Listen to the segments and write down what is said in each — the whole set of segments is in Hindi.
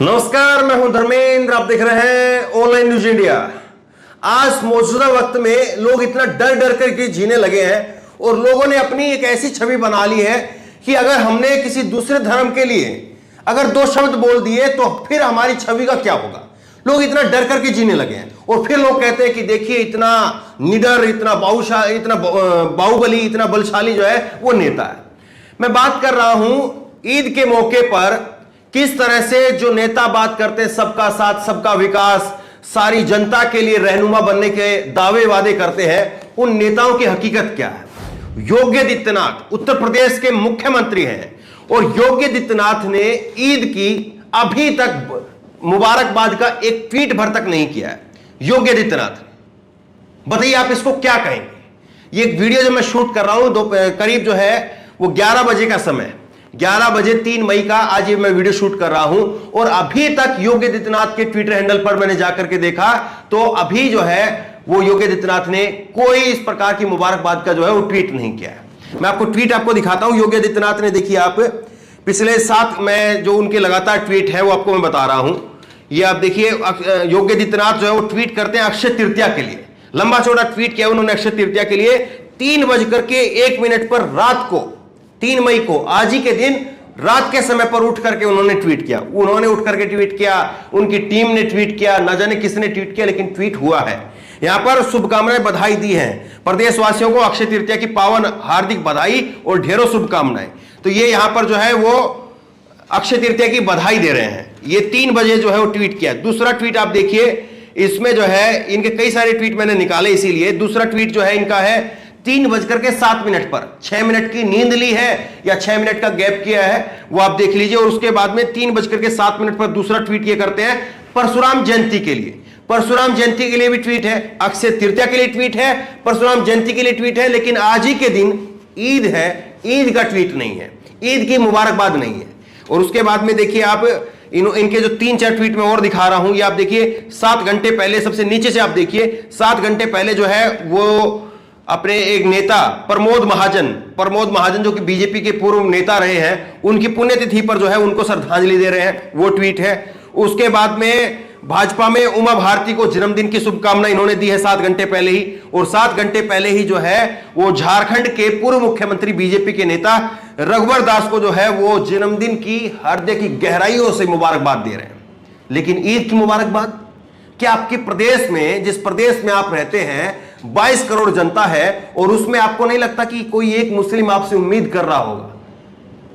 नमस्कार, मैं हूं धर्मेंद्र। आप देख रहे हैं ऑनलाइन न्यूज इंडिया। आज मौजूदा वक्त में लोग इतना डर डर करके जीने लगे हैं और लोगों ने अपनी एक ऐसी छवि बना ली है कि अगर हमने किसी दूसरे धर्म के लिए अगर दो शब्द बोल दिए तो फिर हमारी छवि का क्या होगा। लोग इतना डर करके जीने लगे हैं और फिर लोग कहते हैं कि देखिए इतना निडर, इतना बाहुबली, इतना बलशाली जो है वो नेता है। मैं बात कर रहा हूं ईद के मौके पर किस तरह से जो नेता बात करते हैं सबका साथ सबका विकास, सारी जनता के लिए रहनुमा बनने के दावे वादे करते हैं, उन नेताओं की हकीकत क्या है। योगी आदित्यनाथ उत्तर प्रदेश के मुख्यमंत्री हैं और योगी आदित्यनाथ ने ईद की अभी तक मुबारकबाद का एक ट्वीट भर तक नहीं किया है। योगी आदित्यनाथ, बताइए आप इसको क्या कहेंगे। ये एक वीडियो जो मैं शूट कर रहा हूं करीब जो है वो 11 बजे का समय, 11 बजे 3 मई का आज ये मैं वीडियो शूट कर रहा हूं और अभी तक योगी आदित्यनाथ के ट्विटर हैंडल पर मैंने जाकर के देखा तो अभी जो है वो योगी आदित्यनाथ ने कोई इस प्रकार की मुबारकबाद का जो है वो ट्वीट नहीं किया है। मैं आपको ट्वीट आपको दिखाता हूं। योगी आदित्यनाथ ने, देखिए आप, पिछले 7 में जो उनके लगातार ट्वीट है वो आपको मैं बता रहा हूं। ये आप देखिए, योगी आदित्यनाथ जो है वो ट्वीट करते हैं अक्षय तृतीया के लिए। लंबा चौड़ा ट्वीट किया उन्होंने अक्षय तृतीया के लिए। 3:01 पर रात को, 3 मई को, आज ही के दिन रात के समय पर उठ करके उन्होंने ट्वीट किया। उन्होंने उठ करके ट्वीट किया, उनकी टीम ने ट्वीट किया, ना जाने किसने ट्वीट किया, लेकिन ट्वीट हुआ है। यहां पर शुभकामनाएं, बधाई दी हैं प्रदेशवासियों को अक्षय तृतीया की पावन हार्दिक बधाई और ढेरों शुभकामनाएं। तो ये यहां पर जो है वो अक्षय तृतीया की बधाई दे रहे हैं। ये 3 बजे जो है वो ट्वीट किया। दूसरा ट्वीट आप देखिए, इसमें जो है इनके कई सारे ट्वीट मैंने निकाले, इसीलिए दूसरा ट्वीट जो है इनका है 3:07 पर। 6 मिनट की नींद ली है या 6 मिनट का गैप किया है वो आप देख लीजिए। और उसके बाद में 3:07 पर दूसरा ट्वीट ये करते हैं परशुराम जयंती के लिए। परशुराम जयंती के लिए भी ट्वीट है, अक्षय तृतीया के लिए ट्वीट है, परशुराम जयंती के लिए ट्वीट है, लेकिन आज ही के दिन ईद है, ईद का ट्वीट नहीं है, ईद की मुबारकबाद नहीं है। और उसके बाद में देखिए आप इनके जो 3-4 ट्वीट में और दिखा रहा हूं, ये आप देखिए 7 घंटे पहले, सबसे नीचे से आप देखिए 7 घंटे पहले जो है वो अपने एक नेता प्रमोद महाजन जो कि बीजेपी के पूर्व नेता रहे हैं, उनकी पुण्यतिथि पर जो है उनको श्रद्धांजलि दे रहे हैं, वो ट्वीट है। उसके बाद में भाजपा में उमा भारती को जन्मदिन की शुभकामनाएं इन्होंने दी है 7 घंटे पहले ही। और 7 घंटे पहले ही जो है वो झारखंड के पूर्व मुख्यमंत्री बीजेपी के नेता रघुवर दास को जो है वो जन्मदिन की हृदय की गहराइयों से मुबारकबाद दे रहे हैं। लेकिन ईद की मुबारकबाद क्या आपके प्रदेश में, जिस प्रदेश में आप रहते हैं, 22 करोड़ जनता है और उसमें आपको नहीं लगता कि कोई एक मुस्लिम आपसे उम्मीद कर रहा होगा?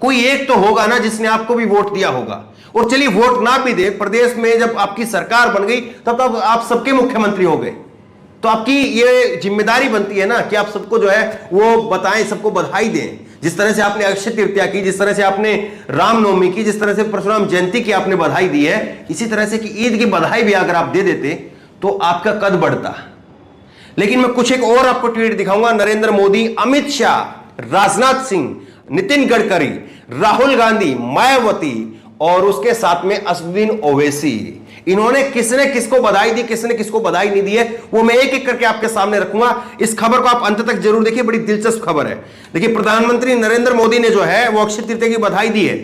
कोई एक तो होगा ना जिसने आपको भी वोट दिया होगा। और चलिए वोट ना भी दे, प्रदेश में जब आपकी सरकार बन गई तब आप सबके मुख्यमंत्री हो गए, तो आपकी ये जिम्मेदारी बनती है ना कि आप सबको जो है वो बताएं, सबको बधाई दें। जिस तरह से आपने अक्षय तृतीया की, जिस तरह से आपने रामनवमी की, जिस तरह से परशुराम जयंती की आपने बधाई दी है, इसी तरह से कि ईद की बधाई भी अगर आप दे देते तो आपका कद बढ़ता। लेकिन मैं कुछ एक और आपको ट्वीट दिखाऊंगा। नरेंद्र मोदी, अमित शाह, राजनाथ सिंह, नितिन गडकरी, राहुल गांधी, मायावती और उसके साथ में असदुद्दीन ओवैसी, इन्होंने किसने किसको बधाई दी, किसने किसको बधाई नहीं दी है, वो मैं एक एक करके आपके सामने रखूंगा। इस खबर को आप अंत तक जरूर देखिए, बड़ी दिलचस्प खबर है। देखिए, प्रधानमंत्री नरेंद्र मोदी ने जो है वो अक्षय तृतीया की बधाई दी है।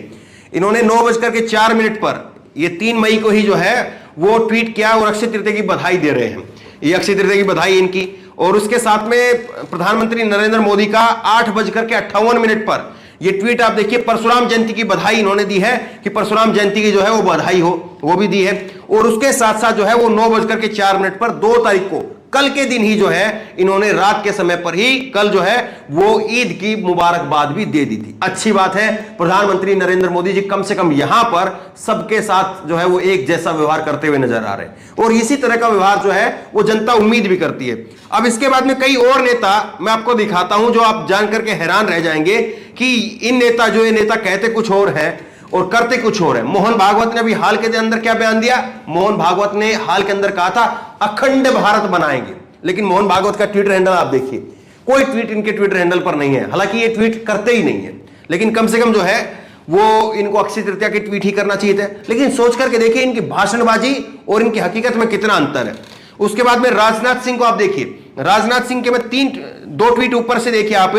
इन्होंने 9:04 पर, ये 3 मई को ही जो है वो ट्वीट किया और अक्षय तृतीया की बधाई दे रहे हैं। ये अक्षय तृतीया की बधाई इनकी। और उसके साथ में प्रधानमंत्री नरेंद्र मोदी का 8:58 पर ये ट्वीट आप देखिए, परशुराम जयंती की बधाई इन्होंने दी है कि परशुराम जयंती की जो है वो बधाई हो, वो भी दी है। और उसके साथ साथ जो है वो 9:04 पर 2 तारीख को, कल के दिन ही जो है इन्होंने रात के समय पर ही कल जो है वो ईद की मुबारकबाद भी दे दी थी। अच्छी बात है, प्रधानमंत्री नरेंद्र मोदी जी कम से कम यहां पर सबके साथ जो है वो एक जैसा व्यवहार करते हुए नजर आ रहे हैं और इसी तरह का व्यवहार जो है वो जनता उम्मीद भी करती है। अब इसके बाद में कई और नेता मैं आपको दिखाता हूं जो आप जान करके हैरान रह जाएंगे कि इन नेता जो ये नेता कहते कुछ और है और करते कुछ और है। मोहन भागवत ने अभी हाल के अंदर क्या बयान दिया? मोहन भागवत ने हाल के अंदर कहा था अखंड भारत बनाएंगे, लेकिन मोहन भागवत का ट्विटर हैंडल आप देखिए, कोई ट्वीट इनके ट्विटर हैंडल पर नहीं है। हालांकि ये ट्वीट करते ही नहीं है, लेकिन कम से कम जो है वो इनको अक्षय तृतीया के ट्वीट ही करना चाहिए थे। लेकिन सोच करके देखिए इनकी भाषणबाजी और इनकी हकीकत में कितना अंतर है। उसके बाद में राजनाथ सिंह को आप देखिए, राजनाथ सिंह के मैं 2 ट्वीट ऊपर से देखिए आप,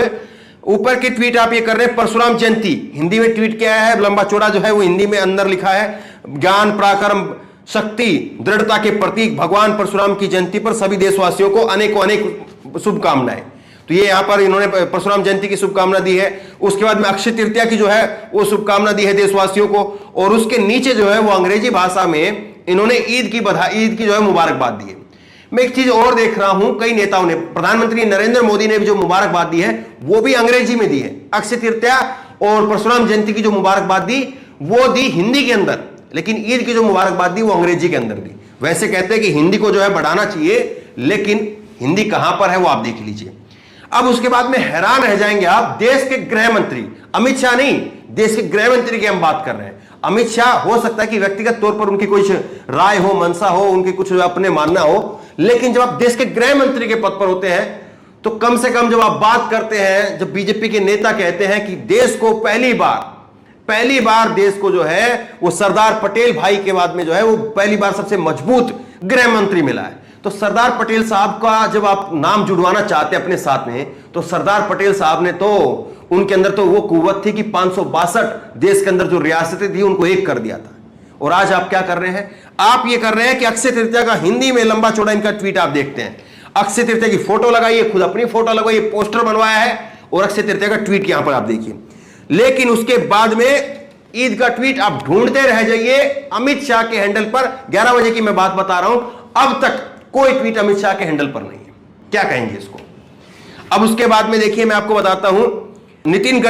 ऊपर के ट्वीट आप ये कर रहे हैं परशुराम जयंती, हिंदी में ट्वीट किया है, लंबा चौड़ा जो है वो हिंदी में अंदर लिखा है ज्ञान पराक्रम शक्ति दृढ़ता के प्रतीक भगवान परशुराम की जयंती पर सभी देशवासियों को अनेकों अनेक शुभकामनाएं। तो ये यहां पर इन्होंने परशुराम जयंती की शुभकामना दी है। उसके बाद में अक्षय तृतीया की जो है वो शुभकामना दी है देशवासियों को, और उसके नीचे जो है वो अंग्रेजी भाषा में इन्होंने ईद की बधाई, ईद की जो है मुबारकबाद दी है। मैं एक चीज और देख रहा हूं, कई नेताओं ने, प्रधानमंत्री नरेंद्र मोदी ने भी जो मुबारकबाद दी है वो भी अंग्रेजी में दी है। अक्षय तृतीया और परशुराम जयंती की जो मुबारकबाद दी वो दी हिंदी के अंदर, लेकिन ईद की जो मुबारकबाद दी वो अंग्रेजी के अंदर दी। वैसे कहते हैं कि हिंदी को जो है बढ़ाना चाहिए, लेकिन हिंदी कहां पर है वो आप देख लीजिए। अब उसके बाद में हैरान रह जाएंगे आप, देश के गृह मंत्री, अमित शाह नहीं, देश के गृह मंत्री की हम बात कर रहे हैं। अमित शाह हो सकता है कि व्यक्तिगत तौर पर उनकी कुछ राय हो, मनसा हो, उनकी कुछ अपने मानना हो, लेकिन जब आप देश के गृह मंत्री के पद पर होते हैं तो कम से कम जब आप बात करते हैं, जब बीजेपी के नेता कहते हैं कि देश को पहली बार देश को जो है वो सरदार पटेल भाई के बाद में जो है वो पहली बार सबसे मजबूत गृह मंत्री मिला है, तो सरदार पटेल साहब का जब आप नाम जुड़वाना चाहते हैं अपने साथ में, तो सरदार पटेल साहब ने तो, उनके अंदर तो वो कुव्वत थी कि 562 देश के अंदर जो रियासतें थी उनको एक कर दिया था। और आज आप क्या कर रहे हैं, आप ये कर रहे हैं कि अक्षय तृतीया का हिंदी में लंबा चौड़ा इनका ट्वीट आप देखते हैं, अक्षय तृतीया की फोटो लगाइए, खुद अपनी फोटो लगवाइए, पोस्टर बनवाया है, और अक्षय तृतीया का ट्वीट यहां पर आप देखिए। लेकिन उसके बाद में ईद का ट्वीट आप ढूंढते रह जाइए अमित शाह के हैंडल पर। 11 बजे की मैं बात बता रहा हूं, अब तक कोई ट्वीट अमित शाह के हैंडल पर नहीं है। क्या कहेंगे इसको? अब उसके बाद में देखिए मैं आपको बताता हूं, नितिन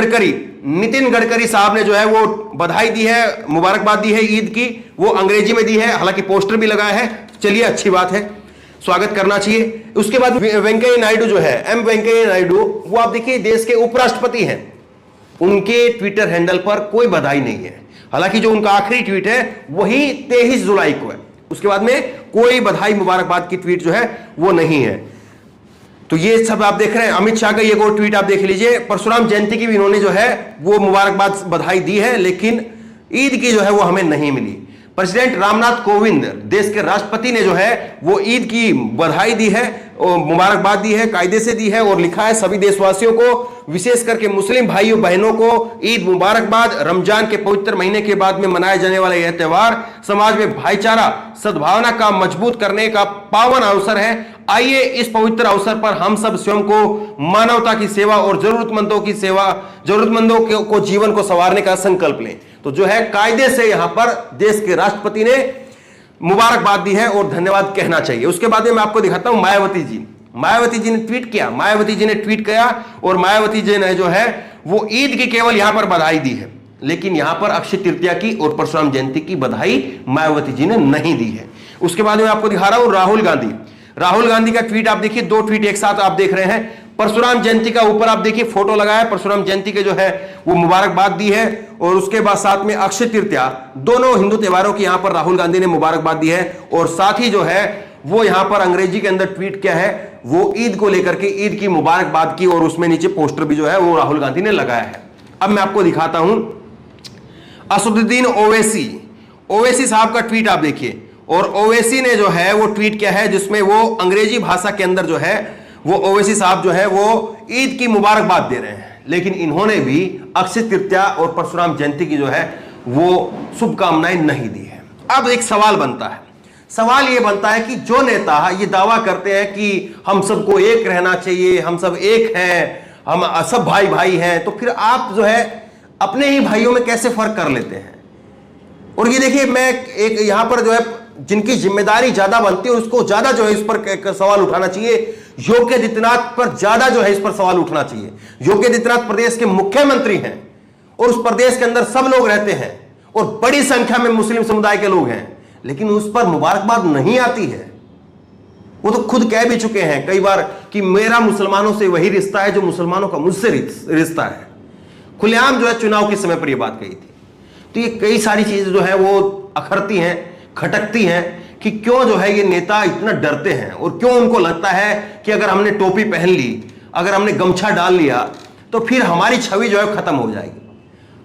गडकरी साहब ने जो है वो बधाई दी है, मुबारकबाद दी है ईद की, वो अंग्रेजी में दी है, हालांकि पोस्टर भी लगाया है, चलिए अच्छी बात है, स्वागत करना चाहिए। उसके बाद वेंकैया नायडू जो है, एम वेंकैया नायडू, वो आप देखिए देश के उपराष्ट्रपति हैं, उनके ट्विटर हैंडल पर कोई बधाई नहीं है, हालांकि जो उनका आखिरी ट्वीट है वही 23 जुलाई को है, उसके बाद में कोई बधाई मुबारकबाद की ट्वीट जो है वो नहीं है। तो ये सब आप देख रहे हैं। अमित शाह का ये और ट्वीट आप देख लीजिए, परशुराम जयंती की भी इन्होंने जो है वो मुबारकबाद बधाई दी है, लेकिन ईद की जो है वो हमें नहीं मिली। प्रेसिडेंट रामनाथ कोविंद, देश के राष्ट्रपति ने जो है वो ईद की बधाई दी है और मुबारकबाद दी है, कायदे से दी है, और लिखा है सभी देशवासियों को, विशेष करके मुस्लिम भाइयों बहनों को ईद मुबारकबाद। रमजान के पवित्र महीने के बाद में मनाए जाने वाला यह त्योहार समाज में भाईचारा, सद्भावना का मजबूत करने का पावन अवसर है। आइए इस पवित्र अवसर पर हम सब स्वयं को मानवता की सेवा और जरूरतमंदों को जीवन को संवारने का संकल्प लें। तो जो है कायदे से यहां पर देश के राष्ट्रपति ने मुबारकबाद दी है और धन्यवाद कहना चाहिए। उसके बाद में मैं आपको दिखाता हूं मायावती जी ने ट्वीट किया, और मायावती जी ने जो है वो ईद की केवल यहां पर बधाई दी है, लेकिन यहां पर अक्षय तृतीया की और परशुराम जयंती की बधाई मायावती जी ने नहीं दी है। उसके बाद में आपको दिखा रहा हूं राहुल गांधी का ट्वीट आप देखिए, 2 ट्वीट एक साथ आप देख रहे हैं। परशुराम जयंती का ऊपर आप देखिए फोटो लगाया, परशुराम जयंती के जो है वो मुबारकबाद दी है, और उसके बाद साथ में अक्षय तृतीया, दोनों हिंदू त्योहारों की यहां पर राहुल गांधी ने मुबारकबाद दी है, और साथ ही जो है वो यहां पर अंग्रेजी के अंदर ट्वीट किया है, वो ईद को लेकर के ईद की मुबारकबाद की, और उसमें नीचे पोस्टर भी जो है वो राहुल गांधी ने लगाया है। अब मैं आपको दिखाता हूं असदुद्दीन ओवैसी साहब का ट्वीट आप देखिए, और ओवैसी ने जो है वो ट्वीट किया है जिसमें वो अंग्रेजी भाषा के अंदर जो है वो ओवैसी साहब जो है वो ईद की मुबारकबाद दे रहे हैं, लेकिन इन्होंने भी अक्षय तृतीया और परशुराम जयंती की जो है वो शुभकामनाएं नहीं दी है। अब एक सवाल ये बनता है कि जो नेता ये दावा करते हैं कि हम सबको एक रहना चाहिए, हम सब एक हैं, हम सब भाई भाई हैं, तो फिर आप जो है अपने ही भाइयों में कैसे फर्क कर लेते हैं? और ये देखिए, मैं एक यहां पर जो है जिनकी जिम्मेदारी ज्यादा बनती है उसको ज्यादा जो है इस पर सवाल उठाना चाहिए। योगी आदित्यनाथ पर ज्यादा जो है इस पर सवाल उठना चाहिए। योगी आदित्यनाथ प्रदेश के मुख्यमंत्री हैं और उस प्रदेश के अंदर सब लोग रहते हैं और बड़ी संख्या में मुस्लिम समुदाय के लोग हैं, लेकिन उस पर मुबारकबाद नहीं आती है। वो तो खुद कह भी चुके हैं कई बार कि मेरा मुसलमानों से वही रिश्ता है जो मुसलमानों का मुझसे रिश्ता है। खुलेआम जो है चुनाव के समय पर यह बात कही थी। तो ये कई सारी चीजें जो है वो अखरती हैं, खटकती हैं कि क्यों जो है ये नेता इतना डरते हैं, और क्यों उनको लगता है कि अगर हमने टोपी पहन ली, अगर हमने गमछा डाल लिया तो फिर हमारी छवि जो है खत्म हो जाएगी,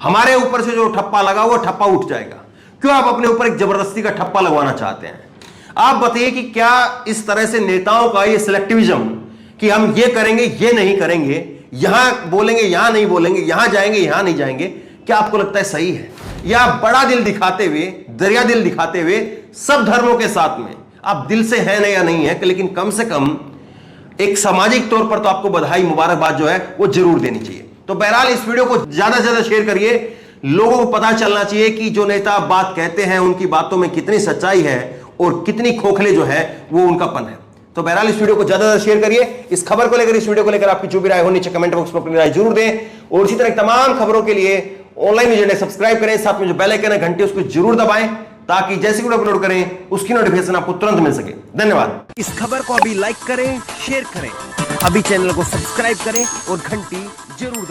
हमारे ऊपर से जो ठप्पा लगा वो ठप्पा उठ जाएगा। क्यों आप अपने ऊपर एक जबरदस्ती का ठप्पा लगवाना चाहते हैं? आप बताइए कि क्या इस तरह से नेताओं का ये सिलेक्टिविज्म कि हम ये करेंगे ये नहीं करेंगे, यहां बोलेंगे यहां नहीं बोलेंगे, यहां जाएंगे यहां नहीं जाएंगे, क्या आपको लगता है सही है? या बड़ा दिल दिखाते हुए, दरिया दिल दिखाते हुए सब धर्मों के साथ में आप दिल से हैं या नहीं है, लेकिन कम से कम एक सामाजिक तौर पर तो आपको बधाई मुबारकबाद जो है वो जरूर देनी चाहिए। तो बहरहाल इस वीडियो को ज्यादा से ज्यादा शेयर करिए, लोगों को पता चलना चाहिए कि जो नेता बात कहते हैं उनकी बातों में कितनी सच्चाई है और कितनी खोखले जो है वो उनका पन है। तो बहरहाल इस वीडियो को ज्यादा से ज्यादा शेयर करिए। इस खबर को लेकर, इस वीडियो को लेकर आपकी जो भी राय हो नीचे कमेंट बॉक्स में अपनी राय जरूर दें, और इसी तरह तमाम खबरों के लिए ऑनलाइन न्यूज़ इंडिया सब्सक्राइब करें, साथ में जो बेल आइकन है घंटी उसको जरूर दबाएं, ताकि जैसे वीडियो अपलोड करें उसकी नोटिफिकेशन आपको तुरंत मिल सके। धन्यवाद। इस खबर को अभी लाइक करें, शेयर करें, अभी चैनल को सब्सक्राइब करें और घंटी जरूर दबाएं।